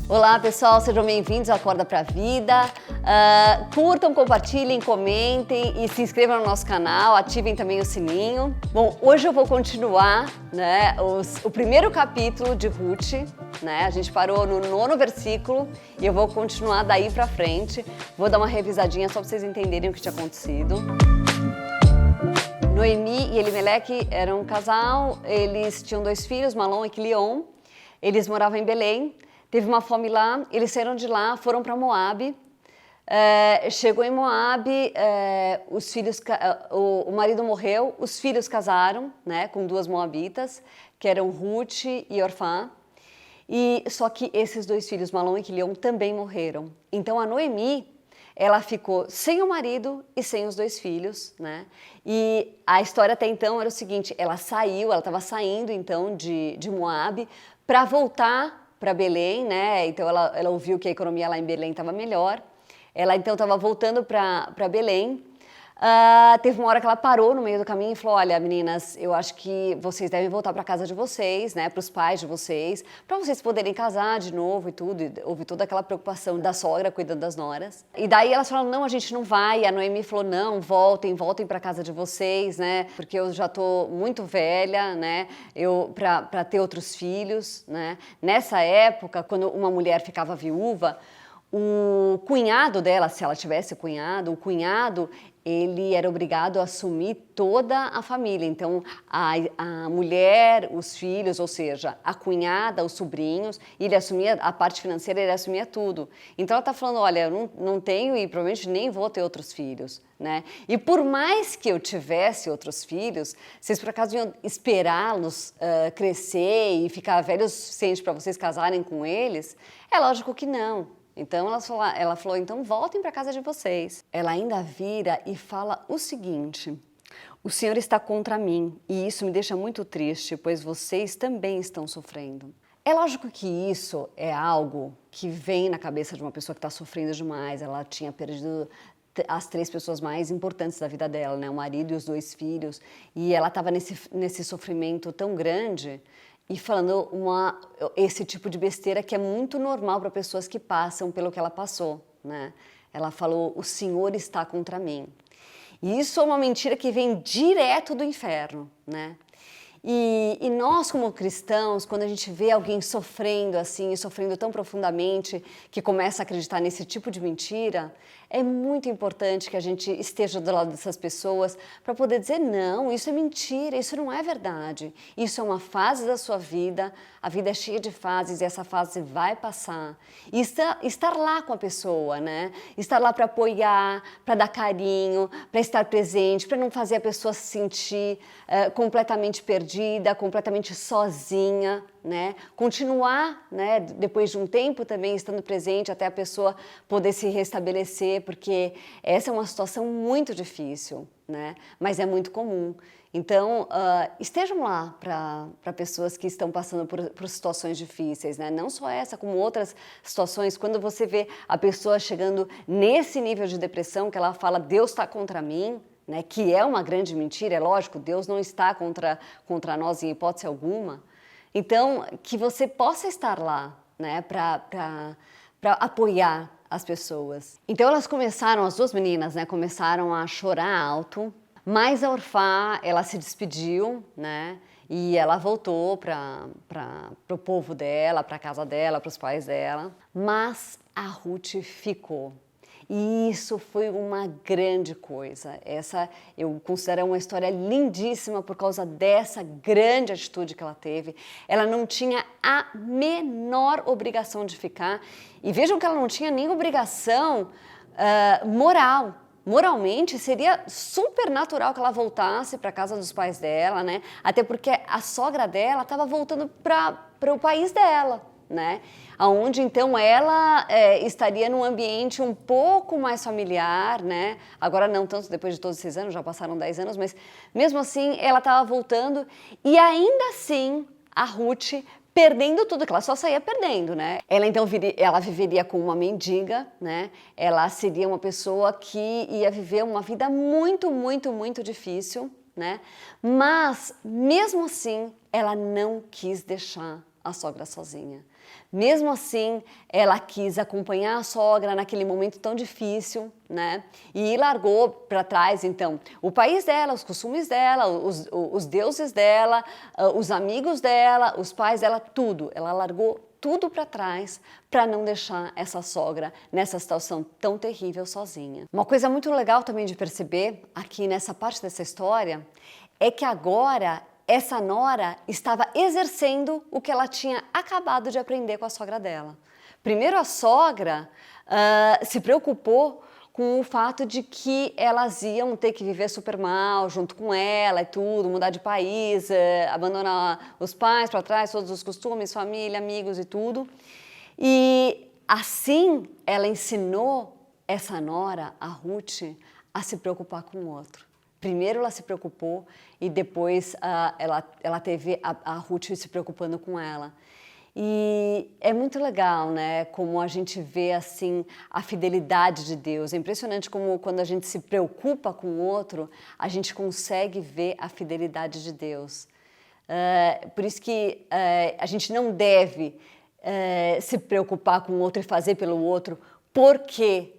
Olá pessoal, sejam bem-vindos ao Acorda Pra Vida. Curtam, compartilhem, comentem e se inscrevam no nosso canal, ativem também o sininho. Bom, hoje eu vou continuar, o primeiro capítulo de Ruth, A gente parou no 9º versículo e eu vou continuar daí pra frente. Vou dar uma revisadinha só pra vocês entenderem o que tinha acontecido. Noemi e Elimeleque eram um casal, eles tinham 2 filhos, Malom e Quilion. Eles moravam em Belém. Teve uma fome lá, eles saíram de lá, foram para Moabe. Chegou em Moabe, o marido morreu, os filhos casaram, com 2 moabitas, que eram Ruth e Orfã. Só que esses 2 filhos, Malom e Quilion, também morreram. Então a Noemi, ela ficou sem o marido e sem os 2 filhos, E a história até então era o seguinte: ela estava saindo então de Moabe para voltar para Belém, Então ela ouviu que a economia lá em Belém estava melhor. Ela então estava voltando para Belém. Teve uma hora que ela parou no meio do caminho e falou: olha, meninas, eu acho que vocês devem voltar para casa de vocês, para os pais de vocês, para vocês poderem casar de novo e tudo. E houve toda aquela preocupação da sogra cuidando das noras. E daí elas falaram: não, a gente não vai. E a Noemi falou: não, voltem para casa de vocês, porque eu já tô muito velha, para ter outros filhos, Nessa época, quando uma mulher ficava viúva, o cunhado dela, se ela tivesse cunhado, o cunhado, ele era obrigado a assumir toda a família. Então, a mulher, os filhos, ou seja, a cunhada, os sobrinhos, ele assumia a parte financeira, ele assumia tudo. Então, ela está falando: olha, eu não tenho e provavelmente nem vou ter outros filhos, E por mais que eu tivesse outros filhos, vocês por acaso iam esperá-los crescer e ficar velhos o suficiente para vocês casarem com eles? É lógico que não. Então ela falou: então voltem para casa de vocês. Ela ainda vira e fala o seguinte: o Senhor está contra mim e isso me deixa muito triste, pois vocês também estão sofrendo. É lógico que isso é algo que vem na cabeça de uma pessoa que está sofrendo demais. Ela tinha perdido as 3 pessoas mais importantes da vida dela, o marido e os 2 filhos, e ela estava nesse sofrimento tão grande e falando esse tipo de besteira que é muito normal para pessoas que passam pelo que ela passou, Ela falou: o Senhor está contra mim. E isso é uma mentira que vem direto do inferno, E nós, como cristãos, quando a gente vê alguém sofrendo assim, e sofrendo tão profundamente, que começa a acreditar nesse tipo de mentira, é muito importante que a gente esteja do lado dessas pessoas para poder dizer: não, isso é mentira, isso não é verdade. Isso é uma fase da sua vida, a vida é cheia de fases e essa fase vai passar. E estar lá com a pessoa, Estar lá para apoiar, para dar carinho, para estar presente, para não fazer a pessoa se sentir completamente perdida, completamente sozinha, Continuar, depois de um tempo também estando presente até a pessoa poder se restabelecer, porque essa é uma situação muito difícil, Mas é muito comum. Então, estejam lá para pessoas que estão passando por situações difíceis, Não só essa, como outras situações. Quando você vê a pessoa chegando nesse nível de depressão, que ela fala: Deus está contra mim, que é uma grande mentira, é lógico, Deus não está contra nós em hipótese alguma. Então, que você possa estar lá, para apoiar as pessoas. Então elas começaram, as 2 meninas, começaram a chorar alto, mas a Orfã, ela se despediu, E ela voltou para o povo dela, para a casa dela, para os pais dela. Mas a Ruth ficou. E isso foi uma grande coisa. Essa eu considero uma história lindíssima por causa dessa grande atitude que ela teve. Ela não tinha a menor obrigação de ficar. E vejam que ela não tinha nem obrigação moral. Moralmente, seria super natural que ela voltasse para a casa dos pais dela, Até porque a sogra dela estava voltando para o país dela, Aonde então ela estaria num ambiente um pouco mais familiar, Agora não tanto depois de todos esses anos, já passaram 10 anos, mas mesmo assim ela estava voltando e ainda assim a Ruth perdendo tudo, que ela só saía perdendo, Ela então ela viveria como uma mendiga, Ela seria uma pessoa que ia viver uma vida muito, muito, muito difícil, Mas mesmo assim ela não quis deixar a sogra sozinha. Mesmo assim, ela quis acompanhar a sogra naquele momento tão difícil, né? E largou para trás, então, o país dela, os costumes dela, os deuses dela, os amigos dela, os pais dela, tudo. Ela largou tudo para trás para não deixar essa sogra nessa situação tão terrível sozinha. Uma coisa muito legal também de perceber aqui nessa parte dessa história é que agora essa nora estava exercendo o que ela tinha acabado de aprender com a sogra dela. Primeiro, a sogra se preocupou com o fato de que elas iam ter que viver super mal junto com ela e tudo, mudar de país, abandonar os pais para trás, todos os costumes, família, amigos e tudo. E assim ela ensinou essa nora, a Ruth, a se preocupar com o outro. Primeiro ela se preocupou e depois ela teve a Ruth se preocupando com ela. E é muito legal, né, como a gente vê assim a fidelidade de Deus. É impressionante como quando a gente se preocupa com o outro, a gente consegue ver a fidelidade de Deus. Por isso que a gente não deve se preocupar com o outro e fazer pelo outro, porque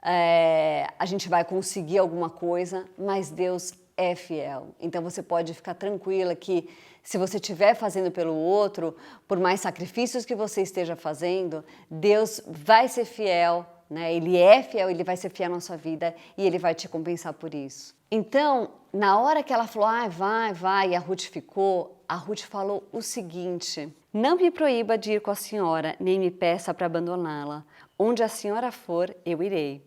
a gente vai conseguir alguma coisa, mas Deus é fiel. Então você pode ficar tranquila que se você estiver fazendo pelo outro, por mais sacrifícios que você esteja fazendo, Deus vai ser fiel, né? Ele é fiel, Ele vai ser fiel na sua vida e Ele vai te compensar por isso. Então, na hora que ela falou, vai, e a Ruth falou o seguinte: não me proíba de ir com a senhora, nem me peça para abandoná-la. Onde a senhora for, eu irei.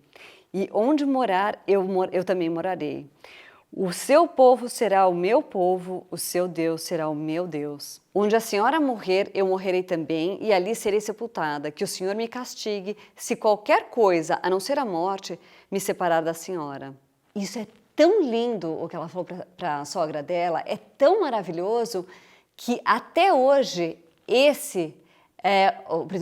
E onde morar, eu também morarei. O seu povo será o meu povo, o seu Deus será o meu Deus. Onde a senhora morrer, eu morrerei também, e ali serei sepultada. Que o Senhor me castigue, se qualquer coisa, a não ser a morte, me separar da senhora. Isso é tão lindo, o que ela falou para a sogra dela, é tão maravilhoso, que até hoje, esse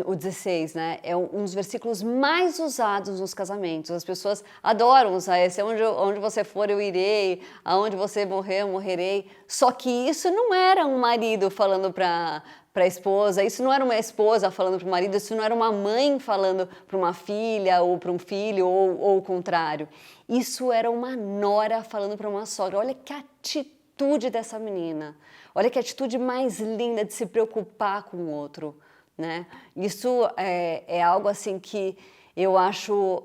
o 16, né? É um dos versículos mais usados nos casamentos. As pessoas adoram usar esse, onde você for eu irei, aonde você morrer eu morrerei. Só que isso não era um marido falando para a esposa, isso não era uma esposa falando para o marido, isso não era uma mãe falando para uma filha ou para um filho ou o contrário. Isso era uma nora falando para uma sogra. Olha que atitude dessa menina. Olha que atitude mais linda de se preocupar com o outro. Né? Isso é algo assim que eu acho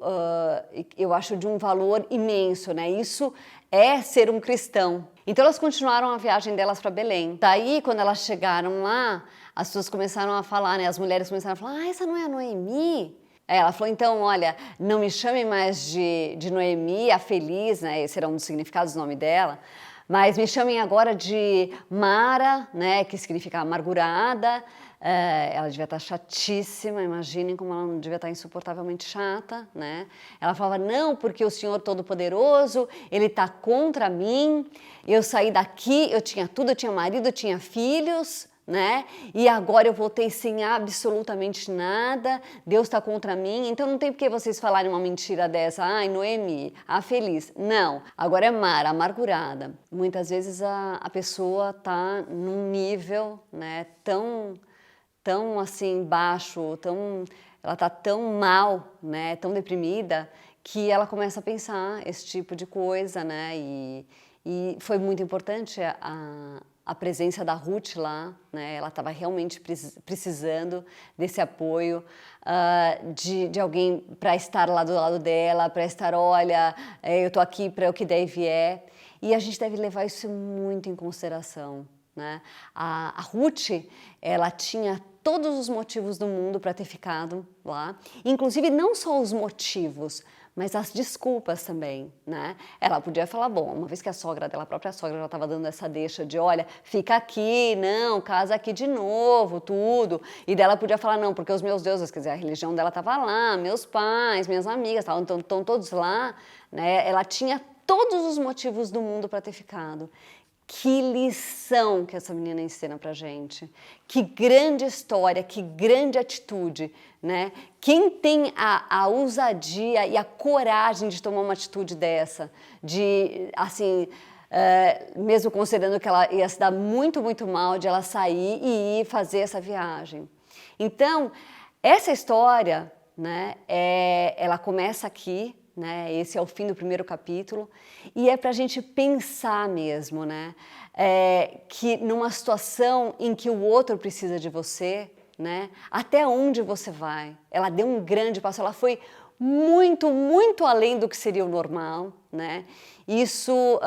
de um valor imenso, né? Isso é ser um cristão. Então elas continuaram a viagem delas para Belém. Daí, quando elas chegaram lá, as pessoas começaram a falar, né? As mulheres começaram a falar, essa não é a Noemi? Ela falou, então, olha, não me chame mais de Noemi, a feliz, né? Esse era um dos significados do nome dela. Mas me chamem agora de Mara, né? Que significa amargurada. Ela devia estar chatíssima, imaginem como ela não devia estar insuportavelmente chata, né? Ela falava, não, porque o Senhor Todo-Poderoso, Ele está contra mim, eu saí daqui, eu tinha tudo, eu tinha marido, eu tinha filhos, né? E agora eu voltei sem absolutamente nada, Deus está contra mim, então não tem por que vocês falarem uma mentira dessa, ai, Noemi, a feliz. Não, agora é Mara, amargurada. Muitas vezes a pessoa está num nível, né, tão assim baixo, ela está tão mal, né, tão deprimida, que ela começa a pensar esse tipo de coisa, né, e foi muito importante a presença da Ruth lá, né, ela estava realmente precisando desse apoio, de alguém para estar lá do lado dela, para estar, olha, eu estou aqui para o que der e vier, e a gente deve levar isso muito em consideração, né. A Ruth, ela tinha todos os motivos do mundo para ter ficado lá, inclusive não só os motivos, mas as desculpas também, né? Ela podia falar, bom, uma vez que a sogra dela, a própria sogra já estava dando essa deixa de, olha, fica aqui, não, casa aqui de novo, tudo, e dela podia falar, não, porque os meus deuses, quer dizer, a religião dela estava lá, meus pais, minhas amigas, estão todos lá, né? Ela tinha todos os motivos do mundo para ter ficado. Que lição que essa menina ensina pra gente. Que grande história, que grande atitude, né? Quem tem a ousadia e a coragem de tomar uma atitude dessa, de, assim, mesmo considerando que ela ia se dar muito, muito mal de ela sair e ir fazer essa viagem. Então, essa história, né, ela começa aqui, né, esse é o fim do primeiro capítulo, e é para a gente pensar mesmo, né, que numa situação em que o outro precisa de você, né, até onde você vai? Ela deu um grande passo, ela foi muito, muito além do que seria o normal, né? Isso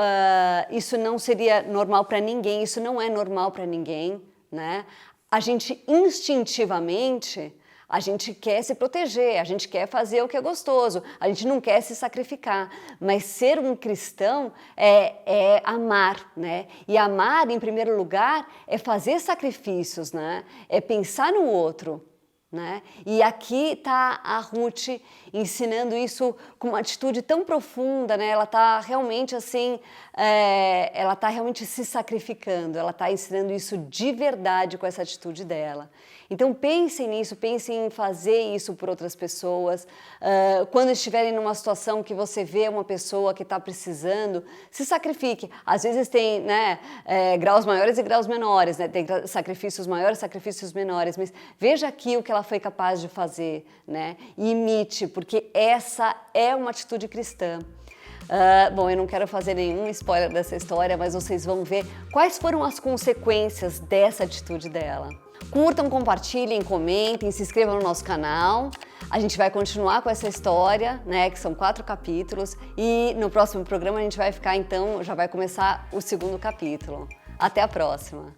não seria normal para ninguém, isso não é normal para ninguém, né? A gente instintivamente, a gente quer se proteger, a gente quer fazer o que é gostoso, a gente não quer se sacrificar, mas ser um cristão é amar, né? E amar, em primeiro lugar, é fazer sacrifícios, né? É pensar no outro, né? E aqui está a Ruth ensinando isso com uma atitude tão profunda, né? Ela está realmente assim, ela está realmente se sacrificando, ela está ensinando isso de verdade com essa atitude dela. Então pensem nisso, pensem em fazer isso por outras pessoas. Quando estiverem numa situação que você vê uma pessoa que está precisando, se sacrifique. Às vezes tem, né, graus maiores e graus menores, né? Tem sacrifícios maiores, sacrifícios menores, mas veja aqui o que ela foi capaz de fazer, né? E imite, porque essa é uma atitude cristã. Bom, eu não quero fazer nenhum spoiler dessa história, mas vocês vão ver quais foram as consequências dessa atitude dela. Curtam, compartilhem, comentem, se inscrevam no nosso canal. A gente vai continuar com essa história, né, que são 4 capítulos, e no próximo programa a gente vai ficar, então, já vai começar o segundo capítulo. Até a próxima!